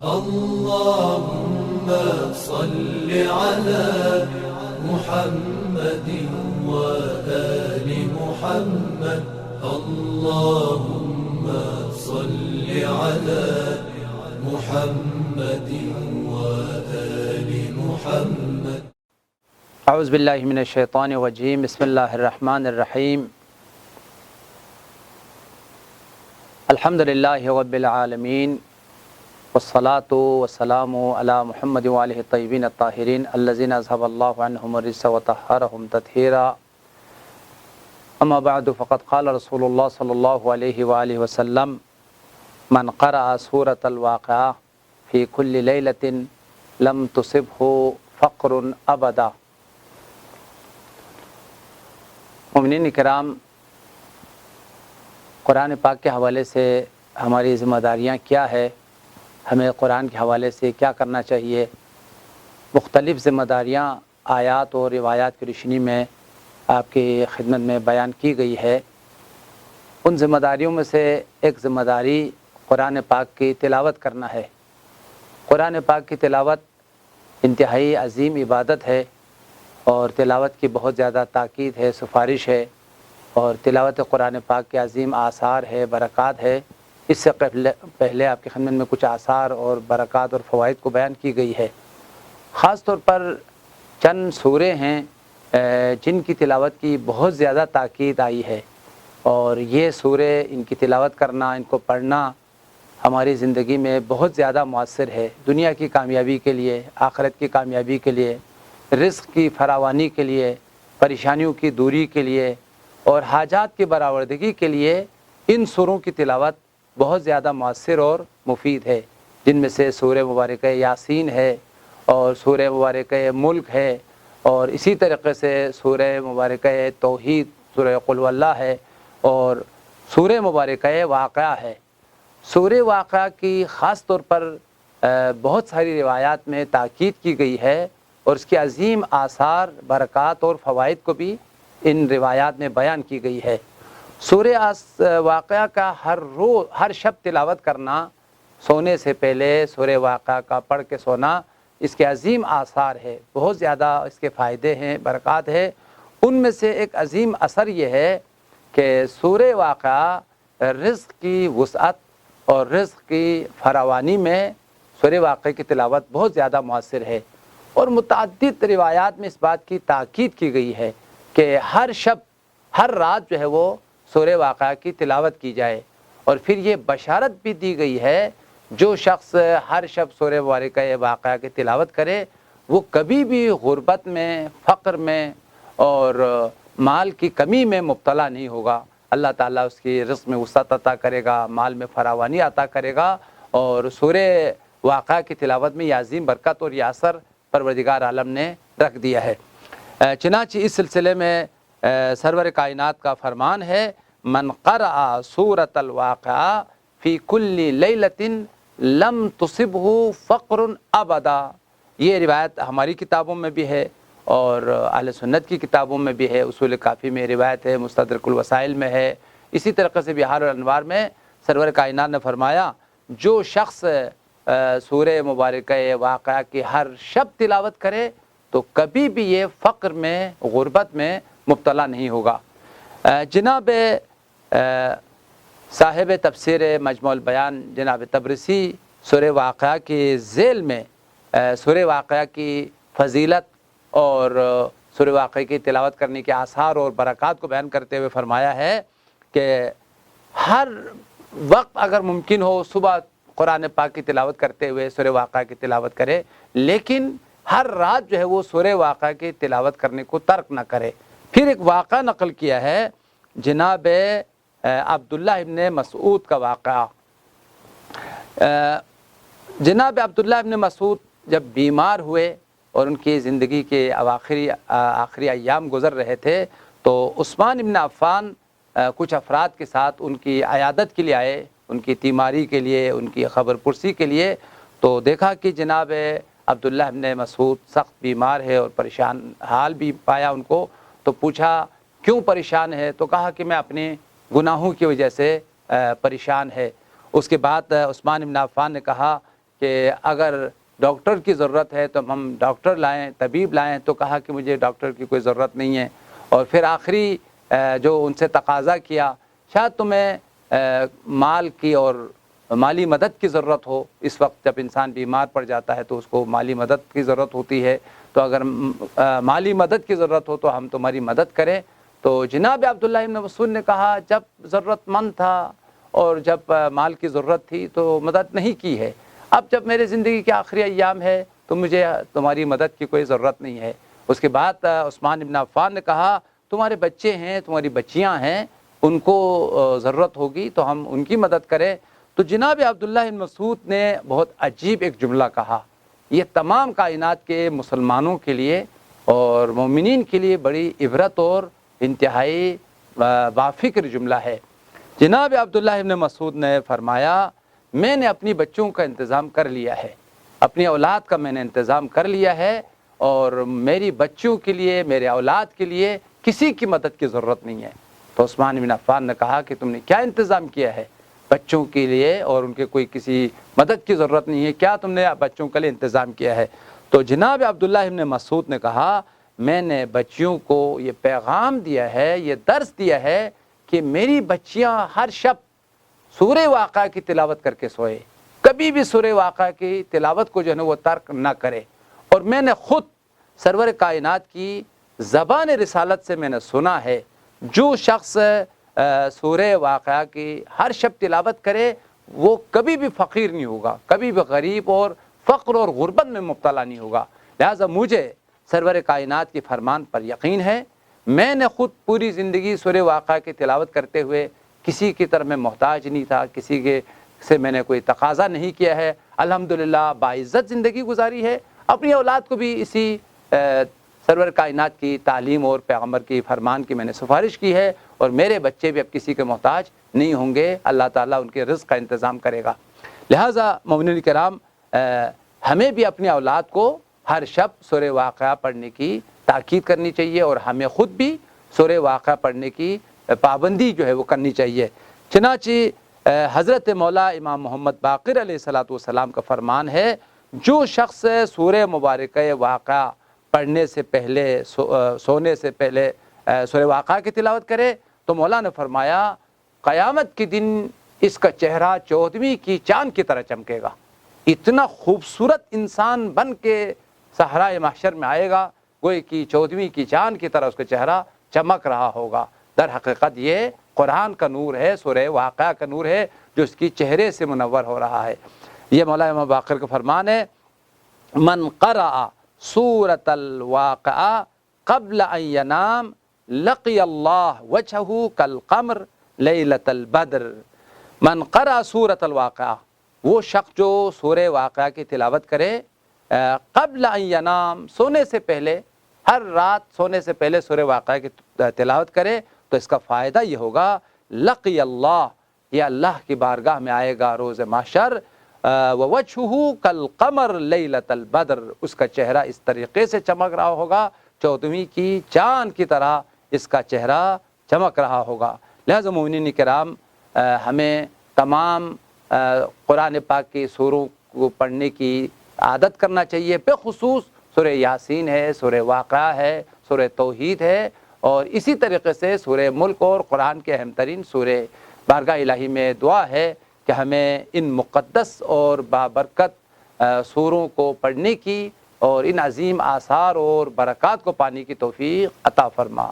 اللهم صل على محمد وآل محمد. اللهم صل على محمد وآل محمد. اعوذ باللہ من الشیطان الرجیم. بسم اللہ الرحمن الرحیم. الحمد للہ رب العالمین والصلاة والسلام علی محمد وآلہ الطیبین الطاہرین الذین اذھب اللہ عنہم الرجس وطہرہم تطہیرا. اما بعد فقد قال رسول اللہ صلی اللہ علیہ وآلہ وسلم من قرأ سورة الواقعہ فی کل لیلۃ لم تصبہ فقر ابدا. مومنین کرام، قرآن پاک کے حوالے سے ہماری ذمہ داریاں کیا ہے، ہمیں قرآن کے حوالے سے کیا کرنا چاہیے، مختلف ذمہ داریاں آیات اور روایات کی روشنی میں آپ کی خدمت میں بیان کی گئی ہے. ان ذمہ داریوں میں سے ایک ذمہ داری قرآن پاک کی تلاوت کرنا ہے. قرآن پاک کی تلاوت انتہائی عظیم عبادت ہے اور تلاوت کی بہت زیادہ تاکید ہے، سفارش ہے، اور تلاوت قرآن پاک کے عظیم آثار ہے، برکات ہے. اس سے پہلے آپ کی خدمت میں کچھ آثار اور برکات اور فوائد کو بیان کی گئی ہے. خاص طور پر چند سورے ہیں جن کی تلاوت کی بہت زیادہ تاکید آئی ہے، اور یہ سورے، ان کی تلاوت کرنا، ان کو پڑھنا ہماری زندگی میں بہت زیادہ مؤثر ہے. دنیا کی کامیابی کے لیے، آخرت کی کامیابی کے لیے، رزق کی فراوانی کے لیے، پریشانیوں کی دوری کے لیے اور حاجات کی برآوردگی کے لیے ان سوروں کی تلاوت بہت زیادہ مؤثر اور مفید ہے. جن میں سے سورہ مبارکہ یاسین ہے، اور سورہ مبارکہ ملک ہے، اور اسی طریقے سے سورہ مبارکہ توحید، سورہ قل واللہ ہے، اور سورہ مبارکہ واقعہ ہے. سورہ واقعہ کی خاص طور پر بہت ساری روایات میں تاکید کی گئی ہے، اور اس کے عظیم آثار، برکات اور فوائد کو بھی ان روایات میں بیان کی گئی ہے. سورہ واقعہ کا ہر شب تلاوت کرنا، سونے سے پہلے سورہ واقعہ کا پڑھ کے سونا، اس کے عظیم آثار ہے، بہت زیادہ اس کے فائدے ہیں، برکات ہے. ان میں سے ایک عظیم اثر یہ ہے کہ سورہ واقعہ رزق کی وسعت اور رزق کی فراوانی میں سورہ واقعہ کی تلاوت بہت زیادہ مؤثر ہے. اور متعدد روایات میں اس بات کی تاکید کی گئی ہے کہ ہر شب، ہر رات جو ہے وہ سورہ واقعہ کی تلاوت کی جائے. اور پھر یہ بشارت بھی دی گئی ہے، جو شخص ہر شب سورہ مبارکہ واقعہ کی تلاوت کرے وہ کبھی بھی غربت میں، فقر میں اور مال کی کمی میں مبتلا نہیں ہوگا. اللہ تعالیٰ اس کی رزق میں وسعت عطا کرے گا، مال میں فراوانی عطا کرے گا. اور سورہ واقعہ کی تلاوت میں یہ عظیم برکت اور یہ اثر پروردگار عالم نے رکھ دیا ہے. چنانچہ اس سلسلے میں سرور کائنات کا فرمان ہے، من قرأ سورة الواقعہ فی کل لیلۃ لم تصبہ فقر ابدا. یہ روایت ہماری کتابوں میں بھی ہے اور اہل سنت کی کتابوں میں بھی ہے. اصول کافی میں روایت ہے، مستدرک الوسائل میں ہے. اسی طریقے سے بحار الانوار میں سرور کائنات نے فرمایا، جو شخص سورہ مبارکہ واقعہ کی ہر شب تلاوت کرے تو کبھی بھی یہ فقر میں، غربت میں مبتلا نہیں ہوگا. جناب صاحب تفسیر مجموع البیان جناب طبرسی سورہ واقعہ کی ذیل میں سورہ واقعہ کی فضیلت اور سورہ واقعہ کی تلاوت کرنے کے آثار اور برکات کو بیان کرتے ہوئے فرمایا ہے کہ ہر وقت اگر ممکن ہو صبح قرآن پاک کی تلاوت کرتے ہوئے سورہ واقعہ کی تلاوت کرے، لیکن ہر رات جو ہے وہ سورہ واقعہ کی تلاوت کرنے کو ترک نہ کرے. پھر ایک واقعہ نقل کیا ہے جناب عبداللہ ابن مسعود کا واقعہ. جناب عبداللہ ابن مسعود جب بیمار ہوئے اور ان کی زندگی کے آخری ایام گزر رہے تھے تو عثمان ابن عفان کچھ افراد کے ساتھ ان کی عیادت کے لیے آئے، ان کی تیماری کے لیے، ان کی خبر پرسی کے لیے. تو دیکھا کہ جناب عبداللہ ابن مسعود سخت بیمار ہے اور پریشان حال بھی پایا ان کو. تو پوچھا کیوں پریشان ہے؟ تو کہا کہ میں اپنے گناہوں کی وجہ سے پریشان ہے. اس کے بعد عثمان بن عفان نے کہا کہ اگر ڈاکٹر کی ضرورت ہے تو ہم ڈاکٹر لائیں، طبیب لائیں، تو کہا کہ مجھے ڈاکٹر کی کوئی ضرورت نہیں ہے۔ اور پھر آخری جو ان سے تقاضا کیا، شاید تمہیں مال کی اور مالی مدد کی ضرورت ہو، اس وقت جب انسان بیمار پڑ جاتا ہے تو اس کو مالی مدد کی ضرورت ہوتی ہے، تو اگر مالی مدد کی ضرورت ہو تو ہم تمہاری مدد کریں۔ تو جناب عبداللہ ابن مسعود نے کہا جب ضرورت مند تھا اور جب مال کی ضرورت تھی تو مدد نہیں کی ہے، اب جب میرے زندگی کے آخری ایام ہے تو مجھے تمہاری مدد کی کوئی ضرورت نہیں ہے۔ اس کے بعد عثمان بن عفان نے کہا تمہارے بچے ہیں، تمہاری بچیاں ہیں، ان کو ضرورت ہوگی تو ہم ان کی مدد کریں۔ تو جناب عبداللہ بن مسعود نے بہت عجیب ایک جملہ کہا، یہ تمام کائنات کے مسلمانوں کے لیے اور مومنین کے لیے بڑی عبرت اور انتہائی بافکر جملہ ہے۔ جناب عبداللہ ابن مسعود نے فرمایا میں نے اپنی بچوں کا انتظام کر لیا ہے، اپنی اولاد کا میں نے انتظام کر لیا ہے، اور میری بچوں کے لیے، میرے اولاد کے لیے کسی کی مدد کی ضرورت نہیں ہے۔ تو عثمان بن عفان نے کہا کہ تم نے کیا انتظام کیا ہے بچوں کے لیے، اور ان کے کوئی کسی مدد کی ضرورت نہیں ہے، کیا تم نے بچوں کے لیے انتظام کیا ہے؟ تو جناب عبداللہ ابن مسعود نے کہا میں نے بچیوں کو یہ پیغام دیا ہے، یہ درس دیا ہے کہ میری بچیاں ہر شب سورہ واقعہ کی تلاوت کر کے سوئے، کبھی بھی سورہ واقعہ کی تلاوت کو جو ہے نا وہ ترک نہ کرے۔ اور میں نے خود سرور کائنات کی زبان رسالت سے میں نے سنا ہے جو شخص سورہ واقعہ کی ہر شب تلاوت کرے وہ کبھی بھی فقیر نہیں ہوگا، کبھی بھی غریب اور فقر اور غربت میں مبتلا نہیں ہوگا۔ لہٰذا مجھے سرور کائنات کی فرمان پر یقین ہے، میں نے خود پوری زندگی سورہ واقعہ کی تلاوت کرتے ہوئے کسی کی طرف میں محتاج نہیں تھا، کسی کے سے میں نے کوئی تقاضا نہیں کیا ہے، الحمدللہ باعزت زندگی گزاری ہے۔ اپنی اولاد کو بھی اسی سرور کائنات کی تعلیم اور پیغمبر کی فرمان کی میں نے سفارش کی ہے، اور میرے بچے بھی اب کسی کے محتاج نہیں ہوں گے، اللہ تعالیٰ ان کے رزق کا انتظام کرے گا۔ لہٰذا مومنین کرام، ہمیں بھی اپنی اولاد کو ہر شب سورہ واقعہ پڑھنے کی تاکید کرنی چاہیے، اور ہمیں خود بھی سورہ واقعہ پڑھنے کی پابندی جو ہے وہ کرنی چاہیے۔ چنانچہ حضرت مولا امام محمد باقر علیہ السلام کا فرمان ہے جو شخص سورہ مبارکہ واقعہ پڑھنے سے پہلے سونے سے پہلے سورہ واقعہ کی تلاوت کرے تو مولا نے فرمایا قیامت کے دن اس کا چہرہ 14ویں کی چاند کی طرح چمکے گا۔ اتنا خوبصورت انسان بن کے صحرائے محشر میں آئے گا گویا کہ 14ویں کی چاند کی طرح اس کا چہرہ چمک رہا ہوگا۔ در حقیقت یہ قرآن کا نور ہے، سورہ واقعہ کا نور ہے جو اس کی چہرے سے منور ہو رہا ہے۔ یہ مولا امام باقر کا فرمان ہے من قرأ سورة الواقعہ قبل ان ینام لقی اللہ وجہہ کالقمر لیلۃ البدر۔ من قرأ سورة الواقعہ، وہ شخص جو سورہ واقعہ کی تلاوت کرے قبل ان ینام، سونے سے پہلے، ہر رات سونے سے پہلے سورہ واقعہ کی تلاوت کرے تو اس کا فائدہ یہ ہوگا لقی اللہ، یہ اللہ کی بارگاہ میں آئے گا روز محشر، ووجہہ کالقمر لیلۃ البدر، اس کا چہرہ اس طریقے سے چمک رہا ہوگا 14ویں کی چاند کی طرح اس کا چہرہ چمک رہا ہوگا۔ لہذا مومنین کرام، ہمیں تمام قرآن پاک کی سوروں کو پڑھنے کی عادت کرنا چاہیے، بخصوص سورہ یاسین ہے، سورہ واقعہ ہے، سورہ توحید ہے، اور اسی طریقے سے سورہ ملک اور قرآن کے اہم ترین سورہ۔ بارگاہ الہی میں دعا ہے کہ ہمیں ان مقدس اور بابرکت سوروں کو پڑھنے کی اور ان عظیم آثار اور برکات کو پانے کی توفیق عطا فرما۔